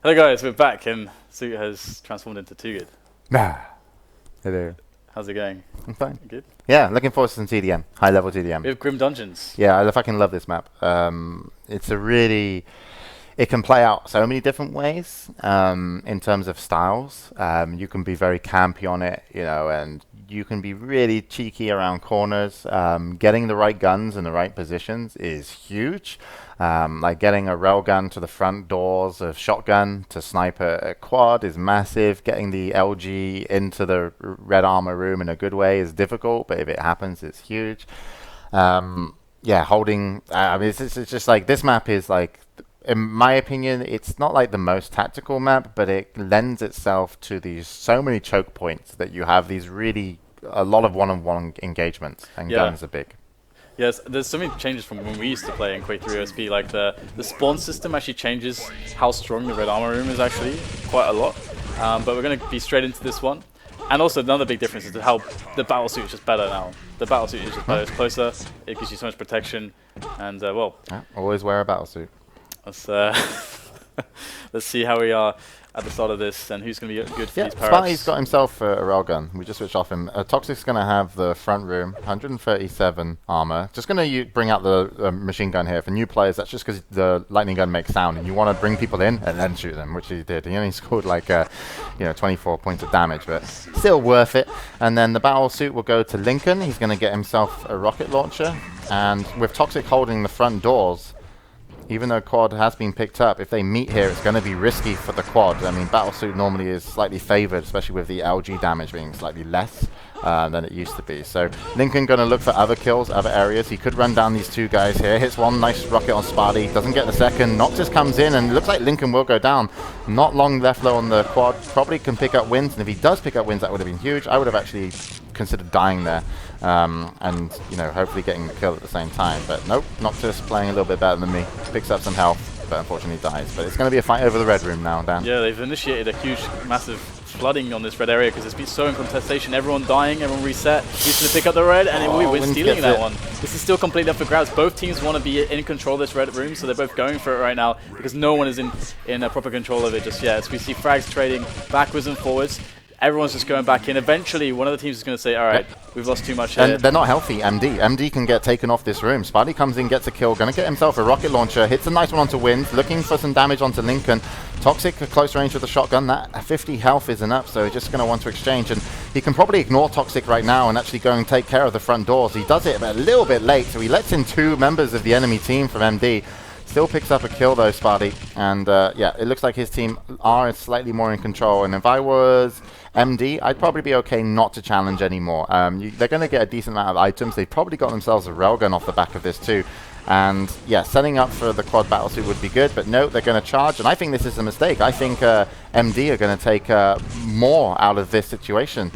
Hello guys, we're back and Suit has transformed into Too Good. Hello. How's it going? I'm fine. Good? Yeah, looking forward to some TDM, high level TDM. We have Grim Dungeons. Yeah, I fucking love this map. It's a really, it can play out so many different ways in terms of styles. You can be very campy on it, you know, and you can be really cheeky around corners. Getting the right guns in the right positions is huge. Like getting a railgun to the front doors of shotgun to snipe a quad is massive. Getting the LG into the red armor room in a good way is difficult, but if it happens, it's huge. Yeah, holding. I mean, it's just like this map is like, in my opinion, it's not like the most tactical map, but it lends itself to these so many choke points that you have these really a lot of one-on-one engagements, and guns are big. Yes, there's so many changes from when we used to play in Quake 3 OSP. Like the spawn system actually changes how strong the red armor room is actually quite a lot. But we're going to be straight into this one. And also another big difference is how the battle suit is just better now. The battle suit is just better. It's closer. It gives you so much protection. And well, always wear a battle suit. Let's see how we are at the start of this and who's going to be good for these power-ups. Sparty's got himself a railgun. We just switched off him. Toxic's going to have the front room, 137 armor. Just going to bring out the machine gun here. For new players, that's just because the lightning gun makes sound and you want to bring people in and then shoot them, which he did. He only scored like 24 points of damage, but still worth it. And then the battle suit will go to Linkin. He's going to get himself a rocket launcher. And with Toxic holding the front doors, even though quad has been picked up, if they meet here, it's going to be risky for the quad. I mean, Battlesuit normally is slightly favored, especially with the LG damage being slightly less than it used to be. So Linkin going to look for other kills, other areas. He could run down these two guys here. Hits one nice rocket on Sparty, doesn't get the second. Noctis comes in, and it looks like Linkin will go down. Not long left though on the quad. Probably can pick up winz, and if he does pick up winz, that would have been huge. I would have actually considered dying there. And hopefully getting the kill at the same time, but nope, Noctis playing a little bit better than me, picks up some health, but unfortunately dies. But it's going to be a fight over the red room now, Dan. Yeah, they've initiated a huge, massive flooding on this red area because it's been so in contestation, everyone dying, everyone reset, he's going to pick up the red, and we're stealing that one. This is still completely up for grabs. Both teams want to be in control of this red room, so they're both going for it right now because no one is in proper control of it just yet. So we see frags trading backwards and forwards. Everyone's just going back in. Eventually, one of the teams is going to say, all right, we've lost too much here. And they're not healthy, MD. MD can get taken off this room. Sparty comes in, gets a kill, going to get himself a rocket launcher, hits a nice one onto winz, looking for some damage onto Linkin. Toxic, a close range with the shotgun. That 50 health isn't up, so he's just going to want to exchange. And he can probably ignore Toxic right now and actually go and take care of the front doors. He does it a little bit late, so he lets in two members of the enemy team from MD. Still picks up a kill though, Sparty, and yeah, it looks like his team are slightly more in control. And if I was MD, I'd probably be okay not to challenge anymore. They're going to get a decent amount of items. They've probably got themselves a railgun off the back of this too. And yeah, setting up for the quad battlesuit would be good, but no, they're going to charge, and I think this is a mistake. I think MD are going to take more out of this situation.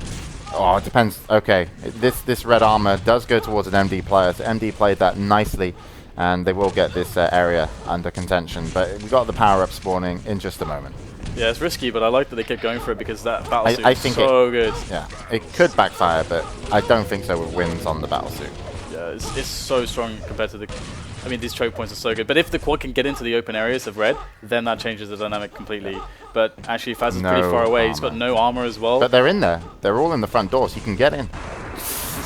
Oh, it depends. Okay, this red armor does go towards an MD player, so MD played that nicely. And they will get this area under contention. But we've got the power-up spawning in just a moment. Yeah, it's risky, but I like that they kept going for it because that battlesuit is so good. Yeah, it could backfire, but I don't think so with winz on the battlesuit. Yeah, it's so strong compared to the... I mean, these choke points are so good. But if the quad can get into the open areas of red, then that changes the dynamic completely. But actually, Fazz is pretty far away. He's got no armor as well. But they're in there. They're all in the front door, so you can get in.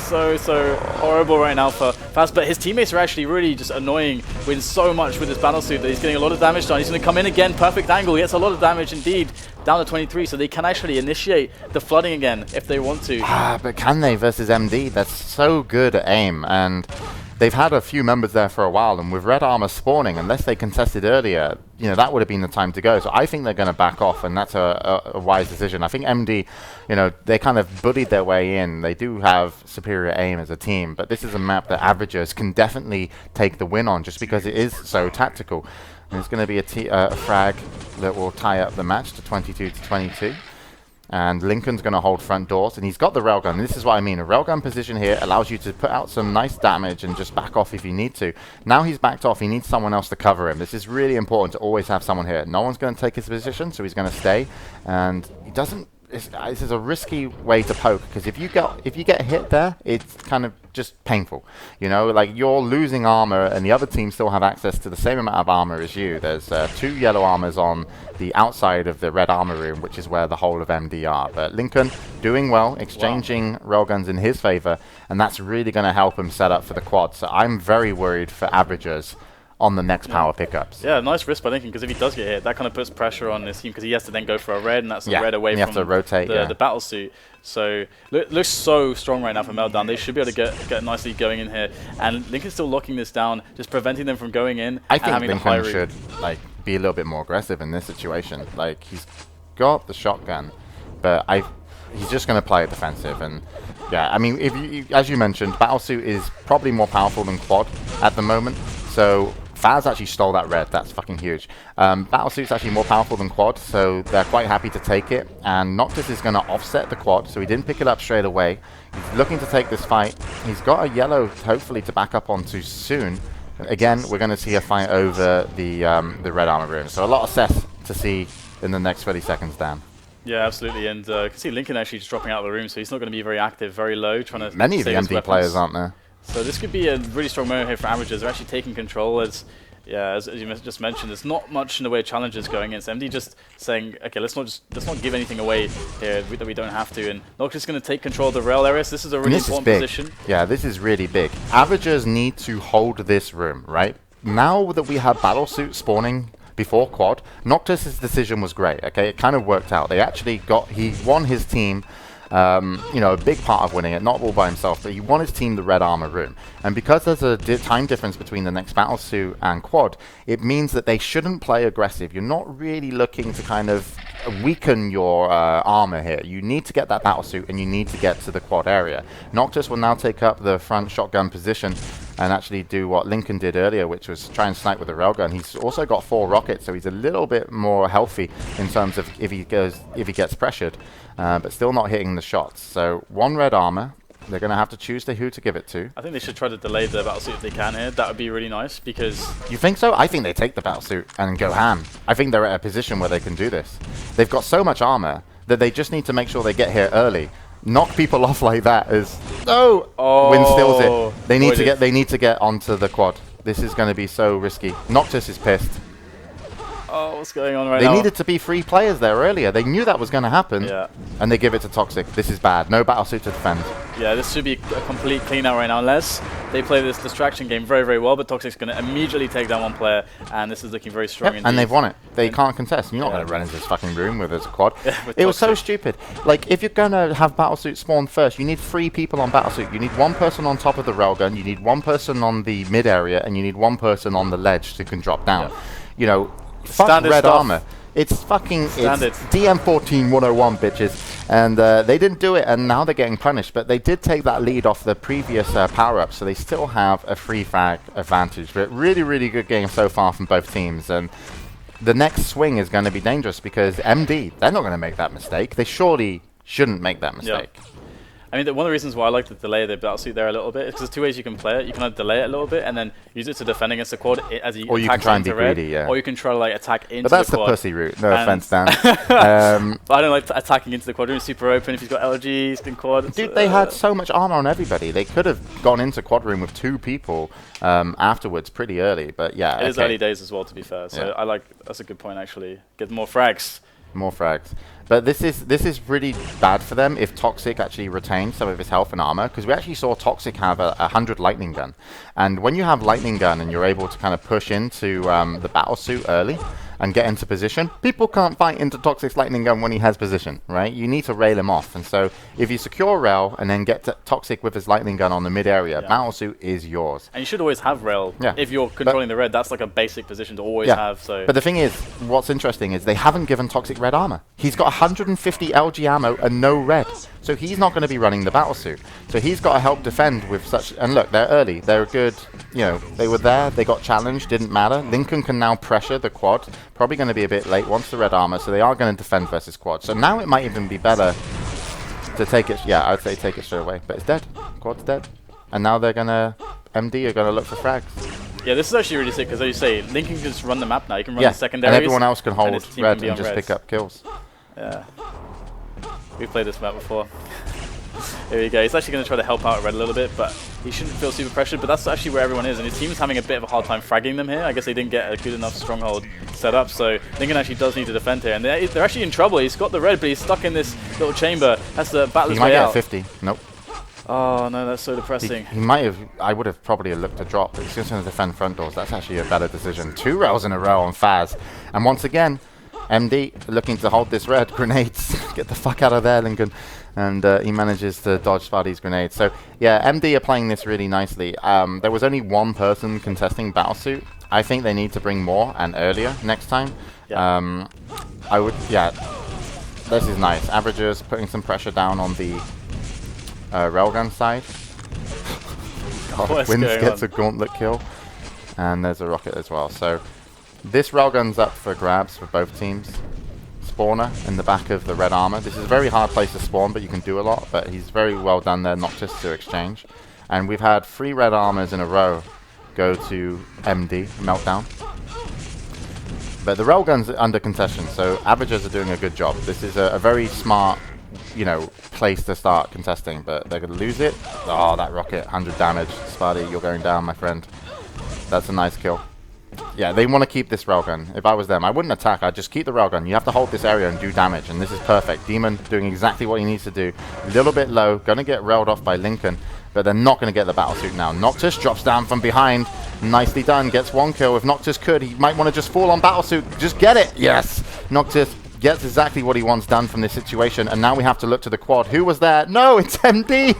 So horrible right now for Fazz, but his teammates are actually really just annoying with so much with his battlesuit that he's getting a lot of damage done. He's going to come in again, perfect angle, he gets a lot of damage indeed, down to 23, so they can actually initiate the flooding again if they want to. But can they versus MD? That's so good at aim, and they've had a few members there for a while, and with red armor spawning, unless they contested earlier, that would have been the time to go. So I think they're going to back off, and that's a wise decision. I think MD, they kind of bullied their way in. They do have superior aim as a team, but this is a map that averagers can definitely take the win on just because it is so tactical. And it's going to be a frag that will tie up the match to 22-22. And Lincoln's going to hold front doors, and he's got the railgun. And this is what I mean. A railgun position here allows you to put out some nice damage and just back off if you need to. Now he's backed off. He needs someone else to cover him. This is really important to always have someone here. No one's going to take his position, so he's going to stay. And he doesn't this is a risky way to poke, because if you get hit there, it's kind of just painful. You know, like you're losing armor and the other team still have access to the same amount of armor as you. There's 2 yellow armors on the outside of the red armor room, which is where the whole of MD are. But Lincoln doing well, exchanging railguns in his favor, and that's really going to help him set up for the quad. So I'm very worried for averages on the next power pickups. Yeah, nice risk by Lincoln, because if he does get hit, that kind of puts pressure on his team, because he has to then go for a red, and that's a red away from to rotate, the battle suit. So looks so strong right now for Meltdown. They should be able to get nicely going in here, and Lincoln's still locking this down, just preventing them from going in. I think Lincoln should be a little bit more aggressive in this situation. Like, he's got the shotgun, but he's just going to play it defensive. And yeah, I mean, if you, as you mentioned, battlesuit is probably more powerful than quad at the moment. So Fazz actually stole that red. That's fucking huge. Battlesuit's actually more powerful than quad, so they're quite happy to take it. And Noctis is going to offset the quad, so he didn't pick it up straight away. He's looking to take this fight. He's got a yellow, hopefully, to back up onto soon. Again, we're going to see a fight over the red armor room. So a lot of cess to see in the next 30 seconds, Dan. Yeah, absolutely. And you can see Lincoln actually just dropping out of the room, so he's not going to be very active, very low, trying to Many of the MD players aren't there. So this could be a really strong moment here for averages. They're actually taking control. As you just mentioned, there's not much in the way of challenges going in. So MD just saying, okay, let's not give anything away here that we don't have to. And Noctis is going to take control of the rail area. So this is a really important position. Yeah, this is really big. Averages need to hold this room, right? Now that we have battlesuit spawning before quad, Noctis' decision was great. Okay, it kind of worked out. He won his team. You know, a big part of winning it, not all by himself, but he won his team the red armor room. And because there's a time difference between the next battlesuit and quad, it means that they shouldn't play aggressive. You're not really looking to kind of weaken your armor here. You need to get that battlesuit and you need to get to the quad area. Noctis will now take up the front shotgun position and actually do what Lincoln did earlier, which was try and snipe with a railgun. He's also got 4 rockets, so he's a little bit more healthy in terms of if he gets pressured, but still not hitting the shots. So 1 red armor. They're going to have to choose who to give it to. I think they should try to delay the battlesuit if they can here. That would be really nice, because... You think so? I think they take the battlesuit and go ham. I think they're at a position where they can do this. They've got so much armor that they just need to make sure they get here early. Knock people off like that is... No! Oh, winz steals it. They need to get onto the quad. This is going to be so risky. Noctis is pissed. Oh, what's going on right now? They needed to be 3 players there earlier. They knew that was going to happen. Yeah. And they give it to Toxic. This is bad. No battlesuit to defend. Yeah, this should be a complete clean out right now, unless they play this distraction game very, very well. But Toxic's going to immediately take down 1 player, and this is looking very strong indeed. And they've won it. They can't contest. You're not going to run into this fucking room with a quad. It was so stupid. Like, if you're going to have battlesuit spawn first, you need 3 people on battlesuit. You need 1 person on top of the railgun, you need 1 person on the mid area, and you need 1 person on the ledge who can drop down. You know, fuck red armor. It's fucking DM14 101, bitches. And they didn't do it, and now they're getting punished. But they did take that lead off the previous power-up, so they still have a free frag advantage. But really, really good game so far from both teams. And the next swing is going to be dangerous, because MD, they're not going to make that mistake. They surely shouldn't make that mistake. Yeah. I mean, one of the reasons why I like to delay the battlesuit there a little bit is because there's 2 ways you can play it. You can either delay it a little bit and then use it to defend against the quad as you can try and be greedy, yeah. Or you can try to like attack into the quad. But that's the pussy route. No offense, Dan. But I don't like attacking into the quad. Room super open. If he's got LGs, can quad. Dude, they had so much armor on everybody. They could have gone into quad room with 2 people afterwards pretty early. But yeah, it is early days as well, to be fair. So I like that's a good point actually. Get more frags. More frags. But this is really bad for them if Toxic actually retains some of his health and armor, because we actually saw Toxic have a 100 lightning gun. And when you have lightning gun and you're able to kind of push into the battlesuit early and get into position, people can't fight into Toxic's lightning gun when he has position, right? You need to rail him off. And so if you secure rail and then get Toxic with his lightning gun on the mid area, battlesuit is yours. And you should always have rail. If you're controlling the red, that's like a basic position to always have. So. But the thing is, what's interesting is they haven't given Toxic red armor. He's got 150 LG ammo and no red. So he's not going to be running the battlesuit. So he's got to help defend with such... And look, they're early. They're good... You know, they were there. They got challenged. Didn't matter. Lincoln can now pressure the quad. Probably going to be a bit late once the red armor. So they are going to defend versus quad. So now it might even be better to take it... Yeah, I'd say take it straight away. But it's dead. Quad's dead. And now they're going to... MD are going to look for frags. Yeah, this is actually really sick because, as you say, Lincoln can just run the map now. You can run the secondaries. And everyone else can hold red and just pick up kills. Yeah. We've played this map before. Here we go. He's actually going to try to help out Red a little bit, but he shouldn't feel super pressured. But that's actually where everyone is, and his team's having a bit of a hard time fragging them here. I guess they didn't get a good enough stronghold set up, so Linkin actually does need to defend here. And they're actually in trouble. He's got the red, but he's stuck in this little chamber. Has to battle his way out. He might get 50. Nope. Oh no, that's so depressing. He might have. I would have probably looked to drop, but he's just going to defend front doors. That's actually a better decision. 2 rails in a row on Fazz, and once again, MD looking to hold this red. Grenades. Get the fuck out of there, Linkin. And he manages to dodge Sparty's grenades. So yeah, MD are playing this really nicely. There was only 1 person contesting Battlesuit. I think they need to bring more and earlier next time. Yeah. I would. Yeah. This is nice. Averages putting some pressure down on the railgun side. God, winz gets a gauntlet kill, and there's a rocket as well. So this railgun's up for grabs for both teams. Spawner in the back of the red armor. This is a very hard place to spawn, but you can do a lot. But he's very well done there, Noctis to exchange. And we've had 3 red armors in a row go to MD, Meltdown. But the railgun's under contestation, so averages are doing a good job. This is a very smart, you know, place to start contesting, but they're going to lose it. Oh, that rocket, 100 damage. Sparty, you're going down, my friend. That's a nice kill. Yeah, they want to keep this railgun. If I was them, I wouldn't attack. I'd just keep the railgun. You have to hold this area and do damage, and this is perfect. Demon doing exactly what he needs to do. A little bit low, going to get railed off by Linkin, but they're not going to get the Battlesuit now. Noctis drops down from behind. Nicely done. Gets 1 kill. If Noctis could, he might want to just fall on Battlesuit. Just get it. Yes. Noctis gets exactly what he wants done from this situation, and now we have to look to the quad. Who was there? No, it's MD.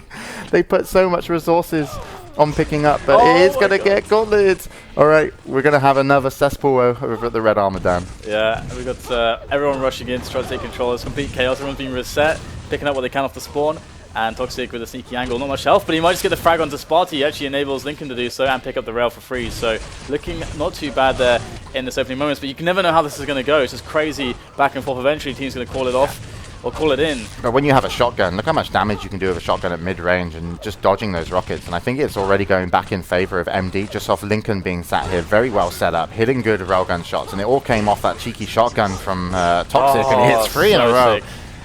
They put so much resources on picking up, but it is going to get gauntleted. All right, we're going to have another cesspool over at the red armor, Dan. Yeah, we've got everyone rushing in to try to take control. It's complete chaos. Everyone's being reset, picking up what they can off the spawn. And Toxic with a sneaky angle, not much health, but he might just get the frag onto Sparty. He actually enables Linkin to do so and pick up the rail for free. So looking not too bad there in this opening moments, but you can never know how this is going to go. It's just crazy back and forth. Eventually, team's going to call it off or call it in. But when you have a shotgun, look how much damage you can do with a shotgun at mid-range and just dodging those rockets. And I think it's already going back in favor of MD, just off Linkin being sat here, very well set up, hitting good railgun shots. And it all came off that cheeky shotgun from Toxic, and it hits 3 in a row.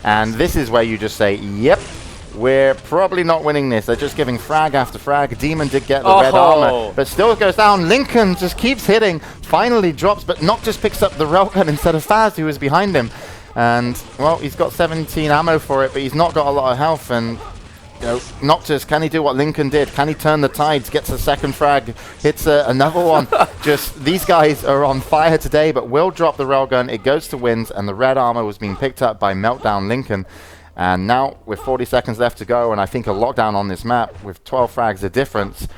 And this is where you just say, yep. We're probably not winning this. They're just giving frag after frag. Demon did get the red armor, but still goes down. Linkin just keeps hitting. Finally drops, but Noctis picks up the railgun instead of Fazz, who is behind him. And, well, he's got 17 ammo for it, but he's not got a lot of health. And, you know, Noctis, can he do what Linkin did? Can he turn the tides? Gets a second frag, hits another one. Just, these guys are on fire today, but will drop the railgun. It goes to winz, and the red armor was being picked up by Meltdown Linkin. And now, with 40 seconds left to go, and I think a lockdown on this map, with 12 frags the difference,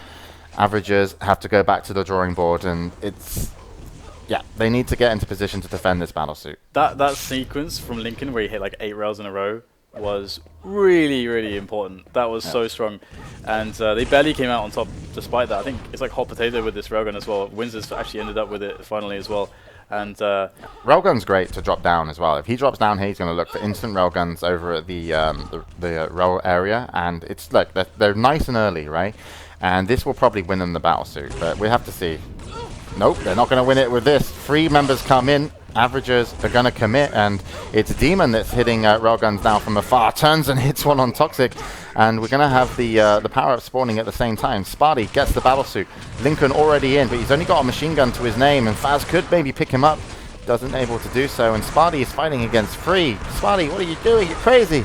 averages have to go back to the drawing board, and it's... Yeah, they need to get into position to defend this Battlesuit. That sequence from Linkin, where he hit like 8 rails in a row, was really, really important. That was so strong. And they barely came out on top despite that. I think it's like hot potato with this railgun as well. winz has actually ended up with it finally as well. And railgun's great to drop down as well. If he drops down here, he's going to look for instant railguns over at the rail area, and it's like they're nice and early, right? And this will probably win them the Battlesuit, but we have to see. Nope, they're not going to win it with this. 3 members come in. Averages are going to commit, and it's Demon that's hitting railguns now from afar. Turns and hits one on Toxic, and we're going to have the power-up spawning at the same time. Sparty gets the Battlesuit. Linkin already in, but he's only got a machine gun to his name, and Fazz could maybe pick him up. Doesn't able to do so, and Sparty is fighting against Free. Sparty, what are you doing? You're crazy.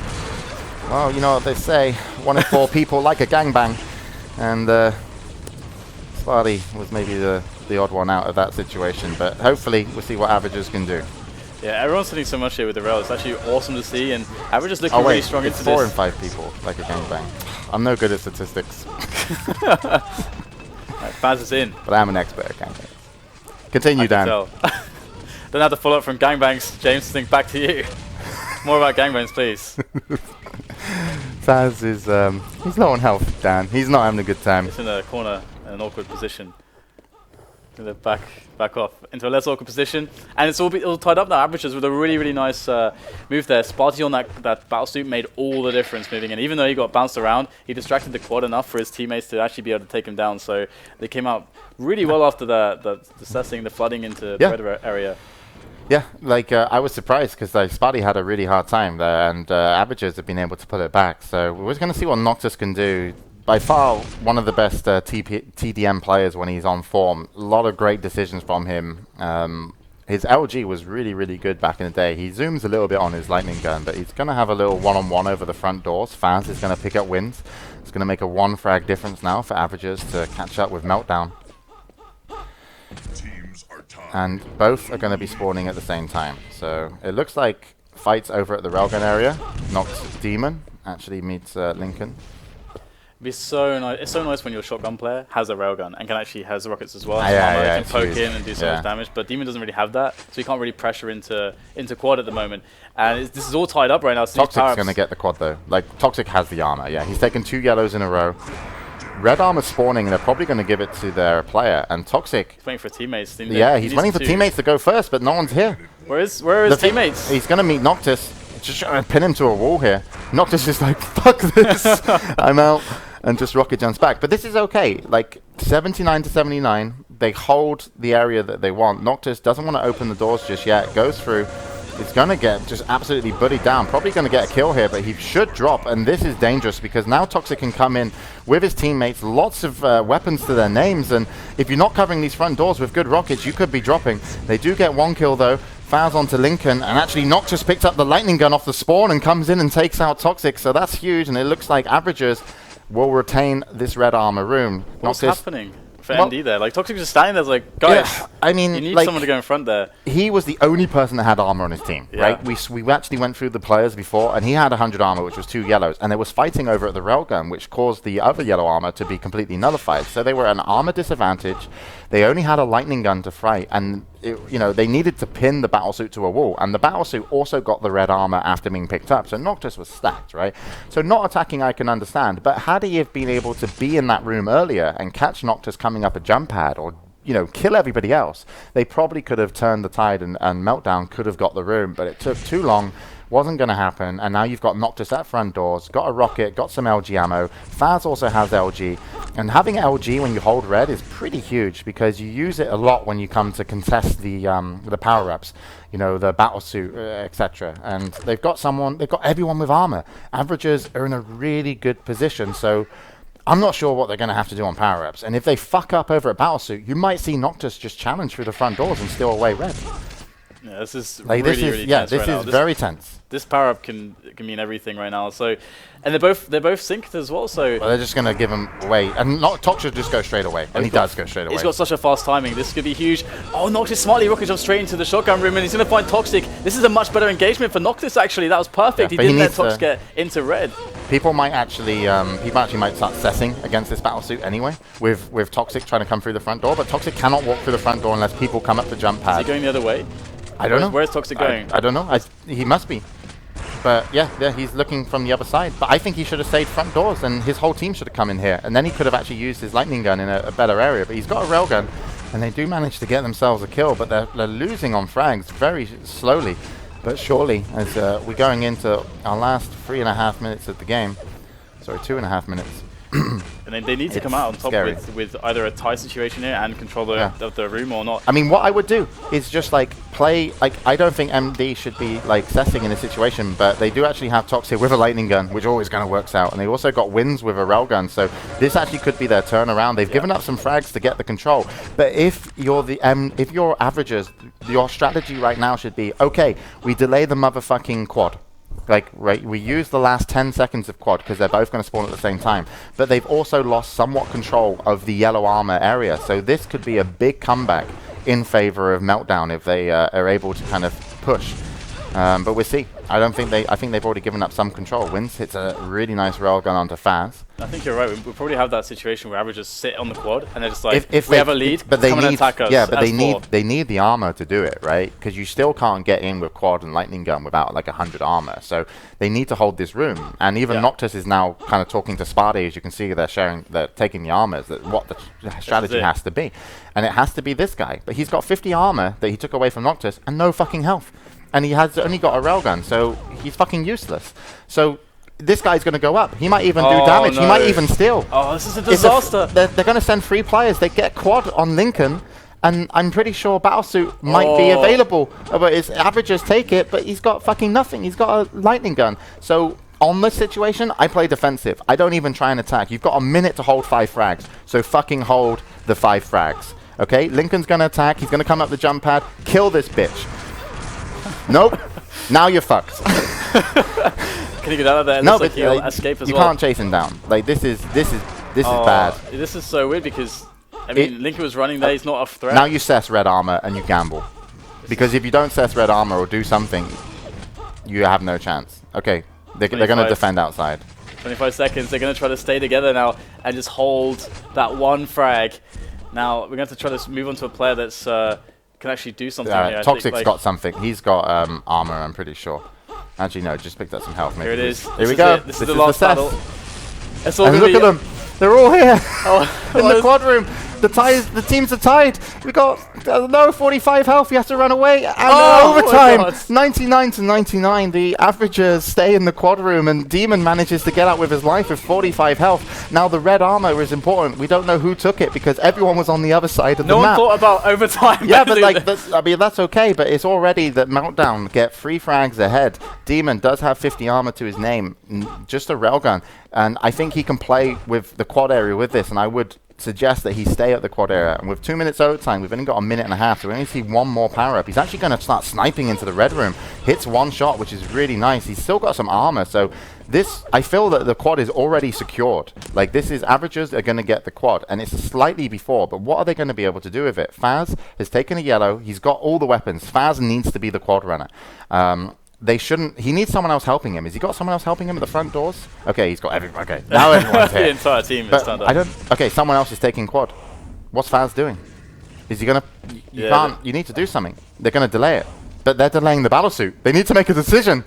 Well, you know what they say. 1 in 4 people like a gangbang, and Sparty was maybe the odd one out of that situation, but hopefully we'll see what averages can do. Yeah, everyone's hitting so much here with the rail. It's actually awesome to see, and averages looking really strong into this. 4 in 5 people like a gangbang. I'm no good at statistics. Right, Fazz is in. But I am an expert at gangbangs. Continue, Dan. Don't have to follow up from gangbangs, James. Think back to you. More about gangbangs, please. Fazz is he's low on health, Dan. He's not having a good time. It's in a corner, in an awkward position. Gonna back off into a less awkward position, and it's all tied up now. Averages with a really, really nice move there. Sparty on that Battlesuit made all the difference moving in. Even though he got bounced around, he distracted the quad enough for his teammates to actually be able to take him down. So they came out really well after the assessing the flooding into the red area. Yeah, like I was surprised because Sparty had a really hard time there, and Averages have been able to pull it back. So we're going to see what Noctis can do. By far, one of the best TDM players when he's on form. A lot of great decisions from him. His LG was really, really good back in the day. He zooms a little bit on his lightning gun, but he's going to have a little one-on-one over the front doors. Fazz is going to pick up winz. It's going to make a 1 frag difference now for Averages to catch up with Meltdown. And both are going to be spawning at the same time. So it looks like fights over at the railgun area. Nox Demon actually meets Linkin. It'd be so nice. It's so nice when your shotgun player has a railgun and has rockets as well. Yeah, can poke in and do so much damage. But Demon doesn't really have that, so he can't really pressure into quad at the moment. And this is all tied up right now. So Toxic's going to get the quad though. Like Toxic has the armor. Yeah, he's taken 2 yellows in a row. Red armor spawning, and they're probably going to give it to their player. And Toxic... He's waiting for teammates. Yeah, he's waiting for teammates to go first, but no one's here. Where are his teammates? He's going to meet Noctis. Just trying to pin him to a wall here. Noctis is like, fuck this. I'm out. And just rocket jumps back. But this is okay. Like, 79 to 79. They hold the area that they want. Noctis doesn't want to open the doors just yet. Goes through. It's going to get just absolutely buddied down. Probably going to get a kill here, but he should drop. And this is dangerous because now Toxic can come in with his teammates. Lots of weapons to their names. And if you're not covering these front doors with good rockets, you could be dropping. They do get 1 kill, though. Fouls onto Linkin. And actually, Noctis picked up the lightning gun off the spawn and comes in and takes out Toxic. So that's huge. And it looks like Averages will retain this red armor room. What's happening for MD there? Like, Toxic just standing there like, guys, I mean, you need like, someone to go in front there. He was the only person that had armor on his team, right? We actually went through the players before, and he had 100 armor, which was 2 yellows, and there was fighting over at the railgun, which caused the other yellow armor to be completely nullified. So they were at an armor disadvantage. They only had a lightning gun to fight, and they needed to pin the battlesuit to a wall, and the battlesuit also got the red armor after being picked up. So Noctis was stacked, right? So not attacking I can understand, but had he have been able to be in that room earlier and catch Noctis coming up a jump pad, or kill everybody else, they probably could have turned the tide, and Meltdown could have got the room, but it took too long. Wasn't going to happen, and now you've got Noctis at front doors, got a rocket, got some LG ammo. Fazz also has LG, and having LG when you hold red is pretty huge because you use it a lot when you come to contest the power-ups, the battlesuit, etc. And they've got everyone with armor. Averages are in a really good position, so I'm not sure what they're going to have to do on power-ups. And if they fuck up over at battlesuit, you might see Noctis just challenge through the front doors and steal away red. Yeah, this is like really tense. This is very tense. This power up can mean everything right now. So, and they're both synced as well. So they're just gonna give him away, and Tox should just go straight away, and he does go straight away. He's got such a fast timing. This could be huge. Oh, Noctis smartly rocket jumps straight into the shotgun room, and he's gonna find Toxic. This is a much better engagement for Noctis. Actually, that was perfect. He didn't let Tox get into red. People might actually start cessing against this battlesuit anyway, with Toxic trying to come through the front door, but Toxic cannot walk through the front door unless people come up the jump pad. Is he going the other way? I don't know. Where's Toxic going? I don't know. He must be. But yeah, he's looking from the other side. But I think he should have stayed front doors, and his whole team should have come in here. And then he could have actually used his lightning gun in a better area. But he's got a railgun, and they do manage to get themselves a kill. But they're losing on frags very slowly, but surely, as we're going into our last 3.5 minutes of the game. Sorry, 2.5 minutes. And they need to come out on top with either a tie situation here and control the room or not. I mean, what I would do is just play, I don't think MD should be cessing in this situation, but they do actually have Tox here with a lightning gun, which always kind of works out. And they also got winz with a railgun, so this actually could be their turnaround. They've given up some frags to get the control. But if you're if you're Averages, your strategy right now should be, okay, we delay the motherfucking quad. We use the last 10 seconds of quad because they're both going to spawn at the same time. But they've also lost somewhat control of the yellow armor area. So this could be a big comeback in favor of Meltdown if they are able to kind of push. But we'll see. I think they've already given up some control. winz hits a really nice railgun onto Fazz. I think you're right. We probably have that situation where Averages sit on the quad and they're just like, if we have a lead, but they come and attack us. Yeah, but they need the armor to do it, right? Because you still can't get in with quad and lightning gun without 100 armor. So they need to hold this room. And even Noctis is now kind of talking to Sparty. As you can see, they're taking the armors. What the strategy has to be, and it has to be this guy. But he's got 50 armor that he took away from Noctis and no fucking health. And he has only got a railgun, so he's fucking useless. So this guy's going to go up. He might even do damage. No. He might even steal. Oh, this is a disaster. They're going to send 3 players. They get quad on Linkin, and I'm pretty sure Battlesuit might be available. But his averages take it, but he's got fucking nothing. He's got a lightning gun. So on this situation, I play defensive. I don't even try and attack. You've got a minute to hold 5 frags. So fucking hold the 5 frags. Okay? Lincoln's going to attack. He's going to come up the jump pad. Kill this bitch. Nope. Now you're fucked. Can you get out of there? No, but he'll escape as you well. can't chase him down. Like, this is bad. This is so weird because, I mean, Lincoln was running there. He's not a threat. Now you cess red armor and you gamble. Because if you don't cess red armor or do something, you have no chance. Okay. They're going to defend outside. 25 seconds. They're going to try to stay together now and just hold that one frag. Now, we're going to try to move on to a player that's can actually do something here. Toxic's got something. He's got armor, I'm pretty sure. Actually, no, just picked up some health. Maybe here it is. Here we go. This is the last battle. And look at them. They're all here in the quad room. The teams are tied. We got 45 health. You have to run away. And overtime, 99 to 99. The averages stay in the quad room, and Demon manages to get out with his life with 45 health. Now the red armor is important. We don't know who took it because everyone was on the other side of the map. No one thought about overtime. Yeah, but like, that's okay. But it's already that Meltdown get 3 frags ahead. Demon does have 50 armor to his name, just a railgun, and I think he can play with the quad area with this. And I would suggest that he stay at the quad area, and with 2 minutes overtime, we've only got a minute and a half, so we only see one more power up. He's actually going to start sniping into the red room. Hits one shot, which is really nice. He's still got some armor, so this, I feel that the quad is already secured. Like, this is averages are going to get the quad, and it's slightly before, but what are they going to be able to do with it? Fazz has taken a yellow. He's got all the weapons. Fazz needs to be the quad runner. They shouldn't. He needs someone else helping him. Has he got someone else helping him at the front doors? Okay, he's got everyone. Okay, now everyone's here. The entire team is turned up. Okay, someone else is taking quad. What's Fazz doing? Is he gonna? You can't. You need to do something. They're gonna delay it, but they're delaying the battle suit. They need to make a decision.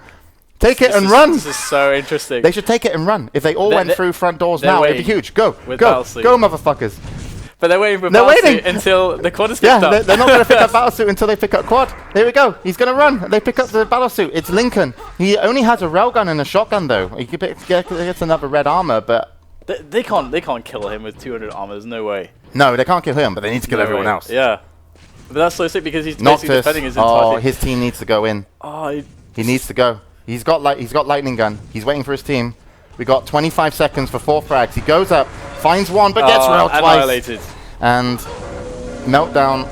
Take it and run. This is so interesting. They should take it and run. If they all went through front doors now, it'd be huge. Go, motherfuckers. But they're waiting for Battlesuit until the quad is picked up. Yeah, they're not going to pick up Battlesuit until they pick up quad. Here we go. He's going to run. They pick up the Battlesuit. It's Lincoln. He only has a railgun and a shotgun, though. He gets another red armor, but they can't kill him with 200 armor. There's no way. No, they can't kill him, but they need to kill everyone else. Yeah. But that's so sick because he's basically defending his entire team. His team needs to go in. He needs to go. He's got lightning gun. He's waiting for his team. We got 25 seconds for 4 frags. He goes up, finds one, but gets railed twice. Annihilated. And Meltdown,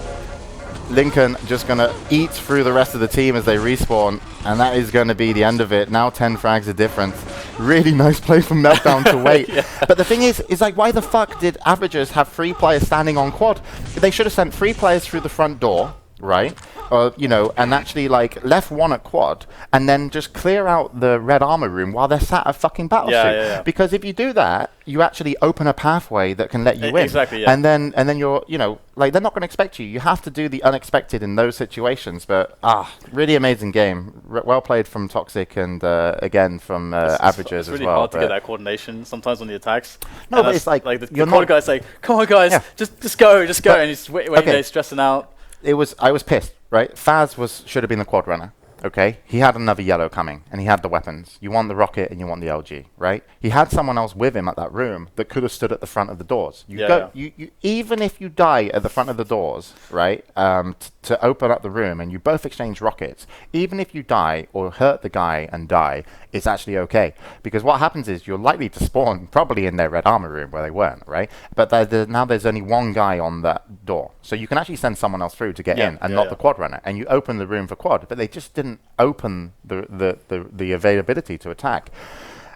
Lincoln just going to eat through the rest of the team as they respawn, and that is going to be the end of it. Now 10 frags of difference. Really nice play from Meltdown to wait. But the thing is like, why the fuck did averages have 3 players standing on quad? They should have sent 3 players through the front door, right? You know, and actually like left 1 at quad, and then just clear out the red armor room while they're sat at fucking Battlesuit. Because if you do that, you actually open a pathway that can let you in. Exactly. Yeah. And then you're, you know, like they're not going to expect you. You have to do the unexpected in those situations. But really amazing game. Well played from Toxic and again from averages as well. It's really hard to get that coordination sometimes on the attacks. No, but it's like the quad guy's like, come on guys, just go, and he's waiting there stressing out. I was pissed, right? Fazz should have been the quad runner, okay? He had another yellow coming, and he had the weapons. You want the rocket, and you want the LG, right? He had someone else with him at that room that could have stood at the front of the doors. You even if you die at the front of the doors, right, to open up the room, and you both exchange rockets, even if you die or hurt the guy and die, it's actually okay. Because what happens is you're likely to spawn probably in their red armor room where they weren't, right? But now there's only 1 guy on that door. So you can actually send someone else through to get in and not the quad runner. And you open the room for quad, but they just didn't open the availability to attack.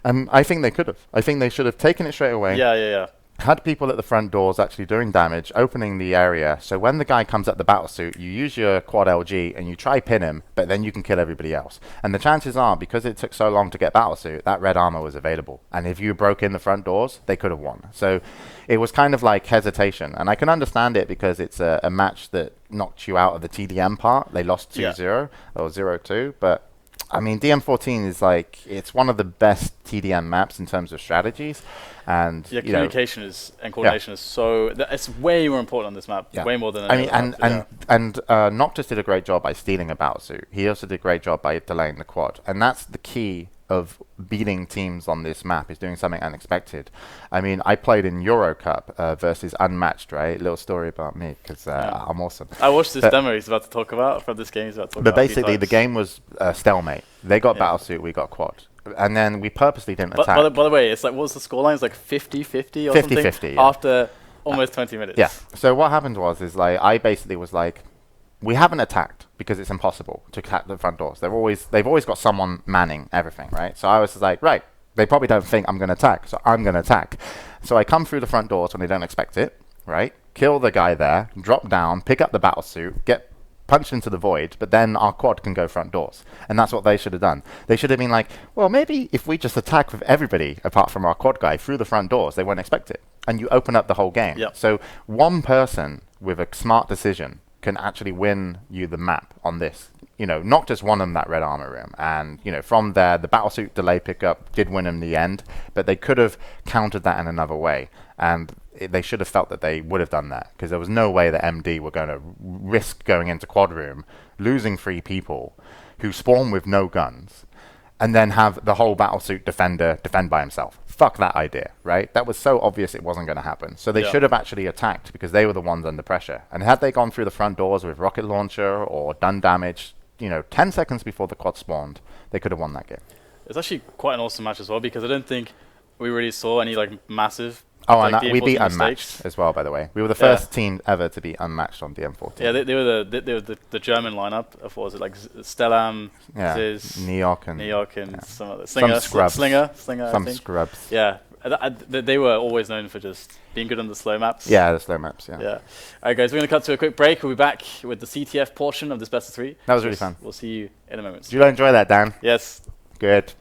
I think they could have. I think they should have taken it straight away. Had people at the front doors actually doing damage, opening the area, so when the guy comes at the Battlesuit, you use your quad LG and you try pin him, but then you can kill everybody else. And the chances are, because it took so long to get Battlesuit, that red armor was available. And if you broke in the front doors, they could have won. So it was kind of like hesitation. And I can understand it because it's a match that knocked you out of the TDM part. They lost 2-0 or 0-2, but I mean, DM14 is like, it's one of the best TDM maps in terms of strategies. And communication and coordination is so, it's way more important on this map, way more than any other map. Noctis did a great job by stealing a Battlesuit. He also did a great job by delaying the quad. And that's the key of beating teams on this map is doing something unexpected. I mean, I played in Euro Cup versus Unmatched, right? Little story about me, because I'm awesome. I watched this demo he's about to talk about from this game. He's about to talk but about basically, the game was stalemate. They got Battlesuit, we got quad. And then we purposely didn't attack. By the way, it's like, what was the scoreline? It's like 50-50 or 50-50, something? yeah. After almost 20 minutes. Yeah. So what happened was, like, I basically was like, we haven't attacked because it's impossible to attack the front doors. They've always got someone manning everything, right? So I was like, right, they probably don't think I'm going to attack, so I'm going to attack. So I come through the front doors when they don't expect it, right? Kill the guy there, drop down, pick up the battlesuit, get punched into the void, but then our quad can go front doors. And that's what they should have done. They should have been like, well, maybe if we just attack with everybody apart from our quad guy through the front doors, they won't expect it. And you open up the whole game. Yep. So one person with a smart decision can actually win you the map on this. You know, Noctis won them that red armor room, and you know, from there the battlesuit delay pickup did win them the end, but they could have countered that in another way, and they should have felt that they would have done that, because there was no way that MD were going to risk going into quad room, losing 3 people who spawn with no guns, and then have the whole battlesuit defender defend by himself. Fuck that idea, right? That was so obvious it wasn't going to happen. So they should have actually attacked, because they were the ones under pressure. And had they gone through the front doors with rocket launcher or done damage, you know, 10 seconds before the quad spawned, they could have won that game. It's actually quite an awesome match as well, because I don't think we really saw any like massive. Oh, like, and we beat mistakes. Unmatched as well, by the way. We were the first team ever to be Unmatched on DM14. Yeah, they were the German lineup of, what was it, like Stellam, Ziz, Neok and some other Slinger, scrubs. Slinger, some scrubs. Yeah, they were always known for just being good on the slow maps. Yeah, the slow maps, yeah. All right, guys, we're going to cut to a quick break. We'll be back with the CTF portion of this best of 3. That was really fun. We'll see you in a moment. Did you enjoy that, Dan? Yes. Good.